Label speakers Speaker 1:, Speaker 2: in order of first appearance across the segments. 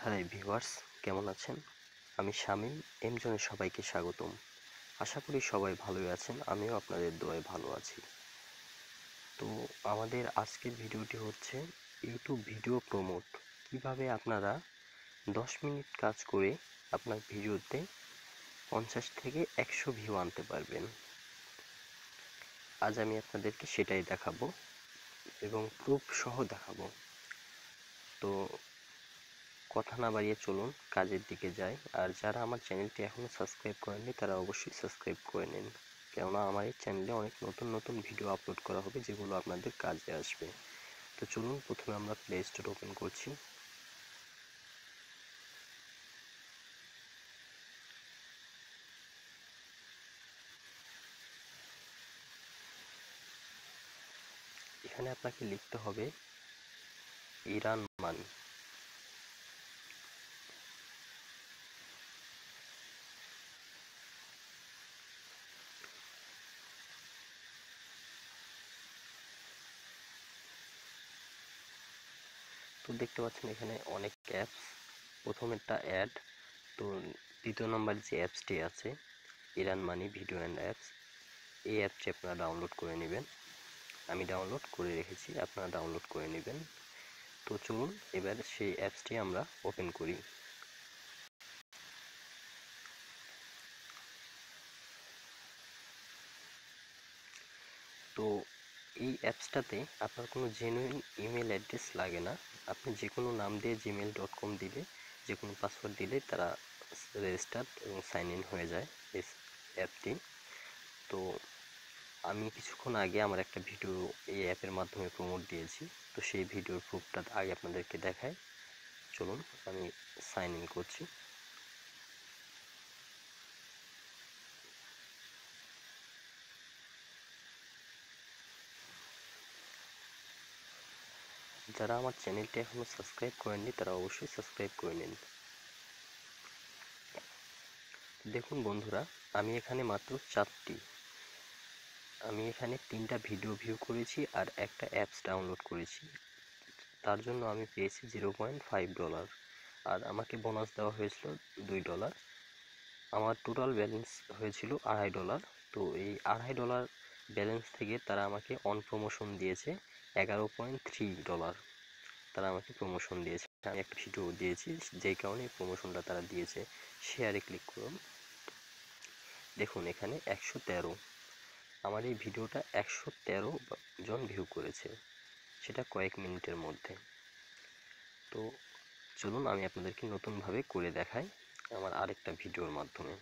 Speaker 1: Hi viewers, কেমন আছেন? আমি শামীম এমজনে সবাইকে স্বাগতম। আশা করি সবাই ভালোই আছেন, আমিও আপনাদের দোয়ায় ভালো আছি। তো আমাদের আজকের ভিডিওটি হচ্ছে ইউটিউব ভিডিও প্রমোট। কিভাবে আপনারা 10 মিনিট কাজ করে আপনার ভিডিওতে 50 থেকে 100 ভিউ আনতে পারবেন। আজ আমি আপনাদেরকে সেটাই দেখাবো এবং প্রুফ সহ দেখাবো। তো কথা না বাড়িয়ে চলুন কাজের দিকে যাই। আর যারা আমার চ্যানেলটি এখনও সাবস্ক্রাইব করেননি তারা অবশ্যই সাবস্ক্রাইব করে নিন, কেননা আমার এই চ্যানেলে অনেক নতুন নতুন ভিডিও আপলোড করা হবে যেগুলো আপনাদের কাজে আসবে। তো চলুন, প্রথমে আমরা প্লে স্টোর ওপেন করছি। এখানে আপনাকে লিখতে হবে ইরান মানি। তো দেখতে পাচ্ছেন এখানে অনেক অ্যাপস। প্রথমেরটা অ্যাড, তো দ্বিতীয় নম্বর যে অ্যাপসটি আছে Iran money video and apps, এই অ্যাপটি আপনারা ডাউনলোড করে নেবেন। আমি ডাউনলোড করে রেখেছি, আপনারা ডাউনলোড করে নেবেন। তো চলুন এবার সেই অ্যাপসটি আমরা ওপেন করি। তো এই অ্যাপসটাতে আপনার কোনো জেনুইন ইমেল অ্যাড্রেস লাগে না। আপনি যে কোনো নাম দিয়ে gmail.com দিলে, যে কোনো পাসওয়ার্ড দিলে তারা রেজিস্টার এবং সাইন ইন হয়ে যায় এই অ্যাপটি। তো আমি কিছুক্ষণ আগে আমার একটা ভিডিও এই অ্যাপের মাধ্যমে প্রমোট দিয়েছি, তো সেই ভিডিওর প্রুফটা আগে আপনাদেরকে দেখাই। চলুন আমি সাইন ইন করছি। যারা আমার চ্যানেলটি এখনও সাবস্ক্রাইব করেননি তারা অবশ্যই সাবস্ক্রাইব করে নিন। দেখুন বন্ধুরা, আমি এখানে মাত্র আমি এখানে 3টা ভিডিও ভিউ করেছি আর একটা অ্যাপস ডাউনলোড করেছি। তার জন্য আমি পেয়েছি $0.5, আর আমাকে বোনাস দেওয়া হয়েছিল $2। আমার টোটাল ব্যালেন্স হয়েছিল $2.5। তো এই $2.5 ব্যালেন্স থেকে তারা আমাকে অন প্রমোশন দিয়েছে $11.3। তারা আমাকে প্রমোশন দিয়েছে। আমি একটা ভিডিও দিয়েছি যেই কারণে এই প্রমোশনটা তারা দিয়েছে। শেয়ারে ক্লিক করুন। দেখুন এখানে 113, আমার এই ভিডিওটা 113 জন ভিউ করেছে, সেটা কয়েক মিনিটের মধ্যে। তো চলুন আমি আপনাদেরকে নতুনভাবে করে দেখাই আমার আরেকটা ভিডিওর মাধ্যমে।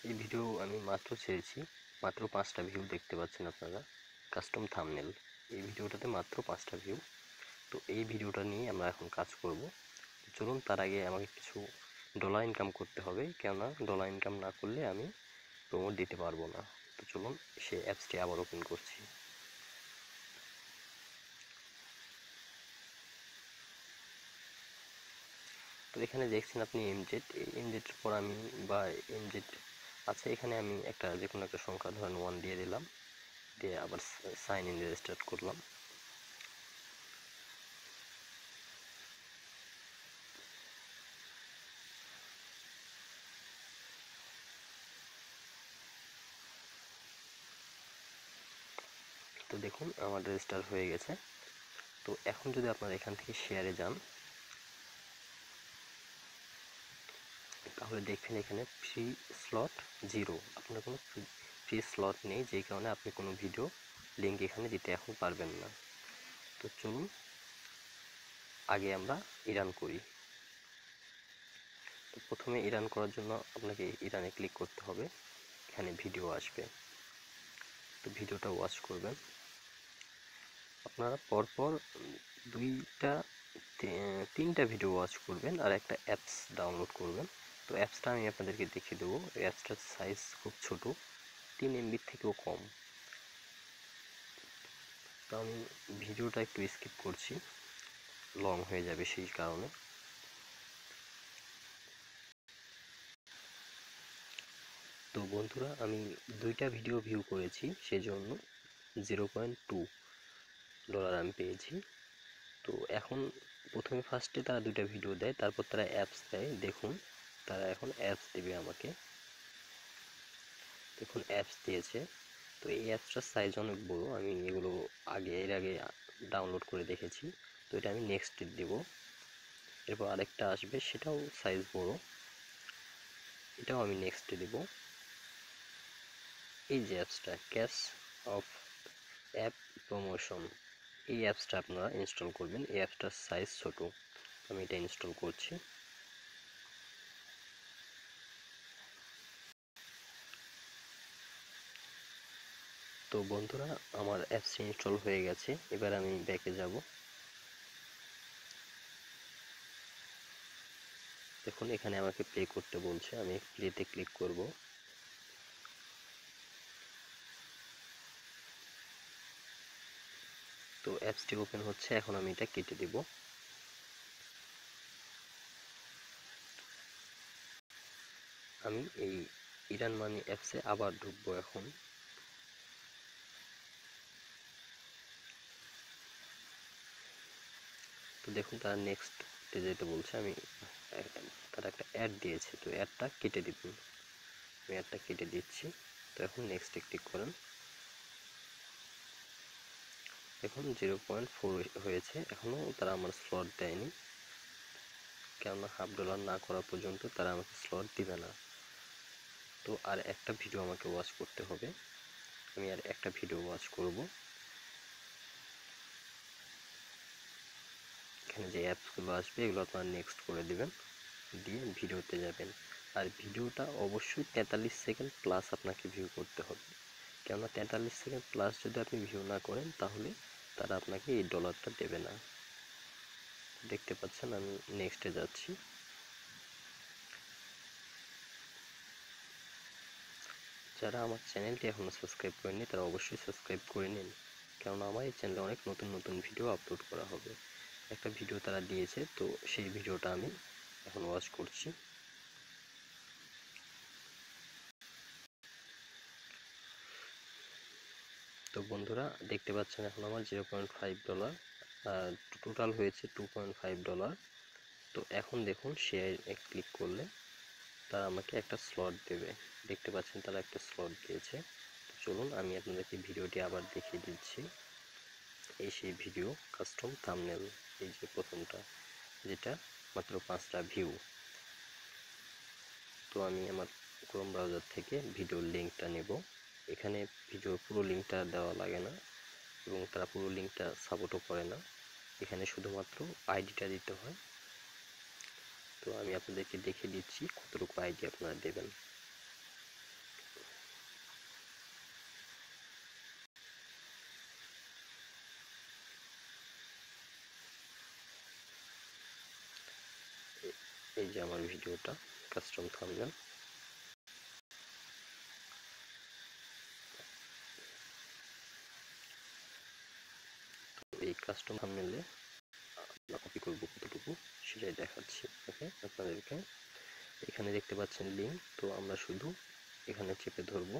Speaker 1: এই ভিডিও আমি মাত্র ছেড়েছি, মাত্র 5টা ভিউ দেখতে পাচ্ছেন আপনারা। কাস্টম থাম্বনেল, এই ভিডিওটাতে মাত্র 5টা ভিউ। তো এই ভিডিওটা নিয়ে আমরা এখন কাজ করব। চলুন তার আগে আমাকে কিছু ডলার ইনকাম করতে হবে, কেননা ডলার ইনকাম না করলে আমি প্রমোট দিতে পারবো না। তো চলুন সেই অ্যাপসটি আবার ওপেন করছি। তো এখানে দেখছেন আপনি এমজেড, এই এমজেডের পর আমি বা এমজেড আছে, এখানে আমি একটা যে কোনো একটা সংখ্যা ধরেন 1 দিয়ে দিলাম, দিয়ে আবার সাইন ইন রেজিস্টার করলাম। তো দেখুন আমার রেজিস্টার হয়ে গেছে। তো এখন যদি আপনারা এখান থেকে শেয়ারে যান তাহলে দেখবেন এখানে ফ্রি স্লট 0, আপনার কোনো ফ্রি স্লট নেই, যেই কারণে আপনি কোনো ভিডিও লিঙ্ক এখানে দিতে এখন পারবেন না। তো চলুন আগে আমরা ইরান করি। তো প্রথমে ইরান করার জন্য আপনাকে ইরানে ক্লিক করতে হবে, এখানে ভিডিও আসবে, তো ভিডিওটা ওয়াচ করবেন। আপনারা পরপর 3টা ভিডিও ওয়াচ করবেন আর একটা অ্যাপস ডাউনলোড করবেন। তো অ্যাপসটা আমি আপনাদেরকে দেখিয়ে দেবো। এই অ্যাপসটার সাইজ খুব ছোট, 3 MB থেকেও কম। তো আমি ভিডিওটা একটু স্কিপ করছি, লং হয়ে যাবে সেই কারণে। তো বন্ধুরা, আমি দুইটা ভিডিও ভিউ করেছি, সেজন্য $0.2 আমি পেয়েছি। তো এখন প্রথমে ফার্স্টে তারা দুইটা ভিডিও দেয়, তারপর তারা অ্যাপস দেয়। দেখুন তারা এখন অ্যাপস দেবে আমাকে। দেখুন অ্যাপস দিয়েছে। তো এই অ্যাপসটার সাইজ অনেক বড়, আমি এগুলো এর আগে ডাউনলোড করে দেখেছি। তো এটা আমি নেক্সট দেব। এরপর আরেকটা আসবে, সেটাও সাইজ বড়, এটাও আমি নেক্সট দেব। এই যে অ্যাপসটা ক্যাশ অফ অ্যাপ প্রমোশন, এই অ্যাপসটা আপনারা ইনস্টল করবেন। এই অ্যাপসটার সাইজ ছোট, আমি এটা ইনস্টল করছি। তো বন্ধুরা, আমার অ্যাপস ইনস্টল হয়ে গেছে। এবার আমি ব্যাকে যাব। দেখুন এখানে আমাকে প্লে করতে বলছে, আমি প্লেতে ক্লিক করব। তো অ্যাপসটি ওপেন হচ্ছে, এখন আমি এটা কেটে দেব। আমি এই ইরান মানি অ্যাপসে আবার ঢুকবো এখন। তো দেখুন তারা নেক্সট যেতে বলছে। আমি তারা একটা অ্যাড দিয়েছে, তো অ্যাডটা কেটে দিবেন। আমি অ্যাডটা কেটে দিচ্ছি। তো এখন নেক্সটে ক্লিক করেন। এখন 0.4 হয়েছে, এখনও তারা আমার স্লট দেয়নি, কেননা $0.5 না করা পর্যন্ত তারা আমাকে স্লট দিবে না। তো আর একটা ভিডিও আমাকে ওয়াচ করতে হবে, আমি আর একটা ভিডিও ওয়াচ করব। এখানে যে অ্যাপসগুলো আসবে এগুলো আপনারা নেক্সট করে দিবেন, দিয়ে ভিডিওতে যাবেন। আর ভিডিওটা অবশ্যই 43 সেকেন্ড প্লাস আপনাকে ভিউ করতে হবে, কেননা 43 সেকেন্ড প্লাস যদি আপনি ভিউ না করেন তাহলে তারা আপনাকে এই ডলারটা দেবে না। দেখতে পাচ্ছেন আমি নেক্সটে যাচ্ছি। যারা আমার চ্যানেলটি এখনও সাবস্ক্রাইব করেননি তারা অবশ্যই সাবস্ক্রাইব করে নিন, কেননা আমার এই চ্যানেলে অনেক নতুন নতুন ভিডিও আপলোড করা হবে। একটা ভিডিও তারা দিয়েছে, তো সেই ভিডিওটা আমি এখন ওয়াচ করছি। তো বন্ধুরা দেখতে পাচ্ছেন এখন আমার $0.5 টোটাল হয়েছে $2.5। তো এখন দেখুন শেয়ার ক্লিক করলে তারা আমাকে একটা স্লট দেবে। দেখতে পাচ্ছেন তারা একটা স্লট দিয়েছে। তো চলুন আমি আপনাদেরকে ভিডিওটি আবার দেখিয়ে দিচ্ছি। এই সেই ভিডিও কাস্টম থাম্বনেল, এই যে প্রথমটা, যেটা মাত্র 5টা ভিউ। তো আমি আমার ক্রোম ব্রাউজার থেকে ভিডিওর লিঙ্কটা নেব। এখানে ভিডিওর পুরো লিঙ্কটা দেওয়া লাগে না, এবং তারা পুরো লিঙ্কটা সাপোর্টও করে না, এখানে শুধুমাত্র আইডিটা দিতে হয়। তো আমি আপনাদেরকে দেখিয়ে দিচ্ছি কতটুকু আইডি আপনারা দেবেন। এই যে আমার ভিডিওটা কাস্টম থাম্বনেল। তো এই কাস্টম থাম্বনেলে আমরা কপি করব কতটুকু সেটাই দেখাচ্ছি। ওকে, আপনাদেরকে এখানে দেখতে পাচ্ছেন লিঙ্ক, তো আমরা শুধু এখানে চেপে ধরবো।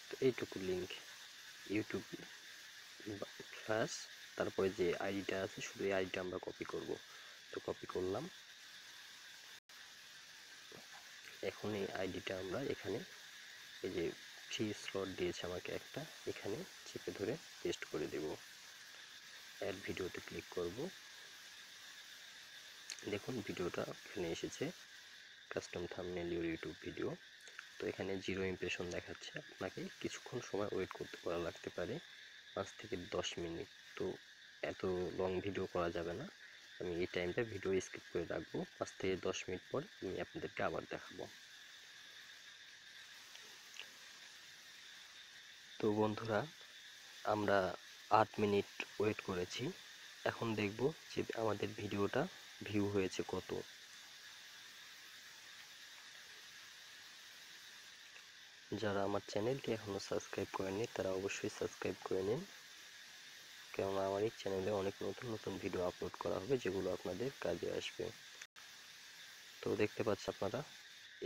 Speaker 1: তো এইটুকু লিঙ্ক ইউটিউব প্লাস, তারপরে যে আইডিটা আছে শুধু এই আইডিটা আমরা কপি করব। তো কপি করলাম। এখন এই আইডিটা আমরা এখানে, এই যে ফ্রি স্লট দিয়েছে আমাকে একটা, এখানে চেপে ধরে পেস্ট করে দেব। অ্যাড ভিডিওতে ক্লিক করব। দেখুন ভিডিওটা এখানে এসেছে, custom thumbnail your YouTube video. তো এখানে 0 ইমপ্রেশন দেখাচ্ছে, আপনাকে কিছুক্ষণ সময় ওয়েট করতে করা লাগতে পারে, 5 থেকে 10 মিনিট। তো এত লং ভিডিও করা যাবে না, আমি এই টাইমটা ভিডিও স্কিপ করে রাখবো। 5 থেকে 10 মিনিট পর আমি আপনাদেরকে আবার দেখাবো। তো বন্ধুরা, আমরা 8 মিনিট ওয়েট করেছি। এখন দেখব যে আমাদের ভিডিওটা ভিউ হয়েছে কত। যারা আমার চ্যানেলটি এখনও সাবস্ক্রাইব করেননি তারা অবশ্যই সাবস্ক্রাইব করে নিন, কেননা আমার এই চ্যানেলে অনেক নতুন নতুন ভিডিও আপলোড করা হবে যেগুলো আপনাদের কাজে আসবে। তো দেখতে পাচ্ছেন আপনারা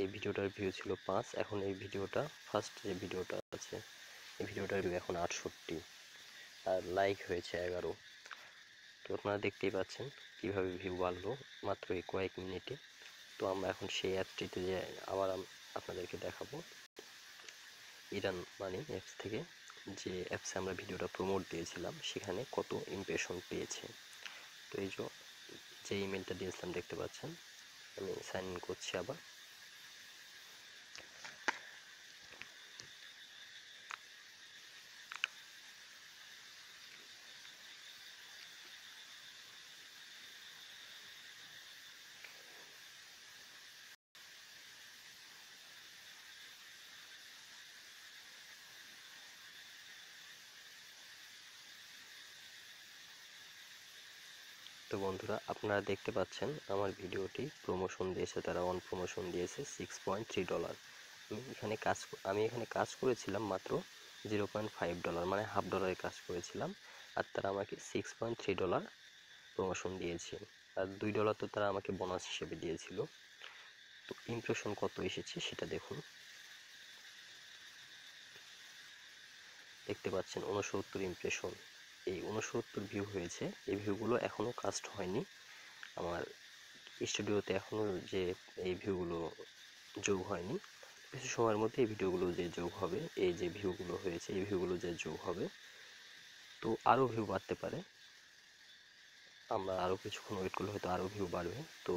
Speaker 1: এই ভিডিওটার ভিউ ছিল 5, এখন এই ভিডিওটা ফার্স্ট যে ভিডিওটা আছে এই ভিডিওটার ভিউ এখন 68 আর লাইক হয়েছে 11। তো আপনারা দেখতেই পাচ্ছেন কিভাবে ভিউ বাড়লো মাত্র এই কয়েক মিনিটে। তো আমরা এখন সেই অ্যাপটিতে যে আবার আপনাদেরকে দেখাবো ইরান মানি অ্যাপস থেকে, যে অ্যাপসে আমরা ভিডিওটা প্রমোট দিয়েছিলাম সেখানে কত ইমপ্রেশন পেয়েছে। তো এই যে ইমেলটা দিয়েছিলাম দেখতে পাচ্ছেন, আমি সাইন ইন করছি আবার। তো বন্ধুরা আপনারা দেখতে পাচ্ছেন আমার ভিডিওটি প্রমোশন দিয়েছে, তারা অন প্রমোশন দিয়েছে $6.3। আমি এখানে কাজ করেছিলাম মাত্র $0.5, মানে $0.5 কাজ করেছিলাম, আর তারা আমাকে $6.3 প্রমোশন দিয়েছে, আর $2 তো তারা আমাকে বোনাস হিসেবে দিয়েছিল। তো ইমপ্রেশন কত এসেছে সেটা দেখুন, দেখতে পাচ্ছেন 69 ইমপ্রেশন। এই 69 ভিউ হয়েছে। এই ভিউগুলো এখনও কাস্ট হয়নি, আমার স্টুডিওতে এখনও যে এই ভিউগুলো যোগ হয়নি। কিছু সময়ের মধ্যে এই ভিডিওগুলো যে যোগ হবে, এই যে ভিউগুলো হয়েছে এই ভিউগুলো যে যোগ হবে, তো আরও ভিউ বাড়তে পারে। আমরা আরও কিছুক্ষণ ওয়েট করলে হয়তো আরও ভিউ বাড়বে। তো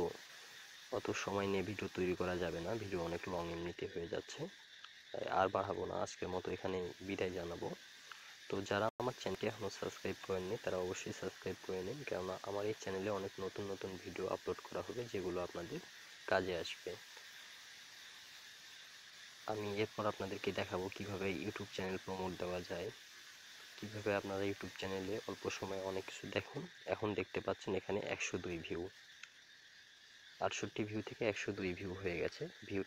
Speaker 1: অত সময় নিয়ে ভিডিও তৈরি করা যাবে না, ভিডিও অনেক লং এমনিতে হয়ে যাচ্ছে, তাই আর বাড়াবো না, আজকের মতো এখানে বিদায় জানাবো। তো যারা আমার চ্যানেলটি এখনও সাবস্ক্রাইব করেননি তারা অবশ্যই সাবস্ক্রাইব করে নিন, কেননা আমার এই চ্যানেলে অনেক নতুন নতুন ভিডিও আপলোড করা হবে যেগুলো আপনাদের কাজে আসবে। আমি এরপর আপনাদেরকে দেখাবো কিভাবে ইউটিউব চ্যানেল প্রমোট দেওয়া যায়, কিভাবে আপনারা ইউটিউব চ্যানেলে অল্প সময়ে অনেক কিছু দেখুন। এখন দেখতে পাচ্ছেন এখানে 102 ভিউ, 68 ভিউ থেকে 102 ভিউ হয়ে গেছে, ভিউ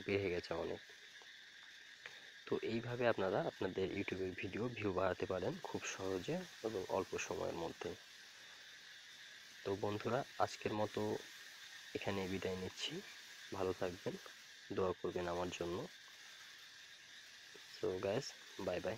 Speaker 1: বেড়ে গেছে অনেক। তো এইভাবে আপনারা আপনাদের ইউটিউবের ভিউ বাড়াতে পারেন খুব সহজে এবং অল্প সময়ের মধ্যে। তো বন্ধুরা আজকের মতো এখানে বিদায় নিচ্ছি, ভালো থাকবেন, দোয়া করবেন আমার জন্য। So guys, bye bye.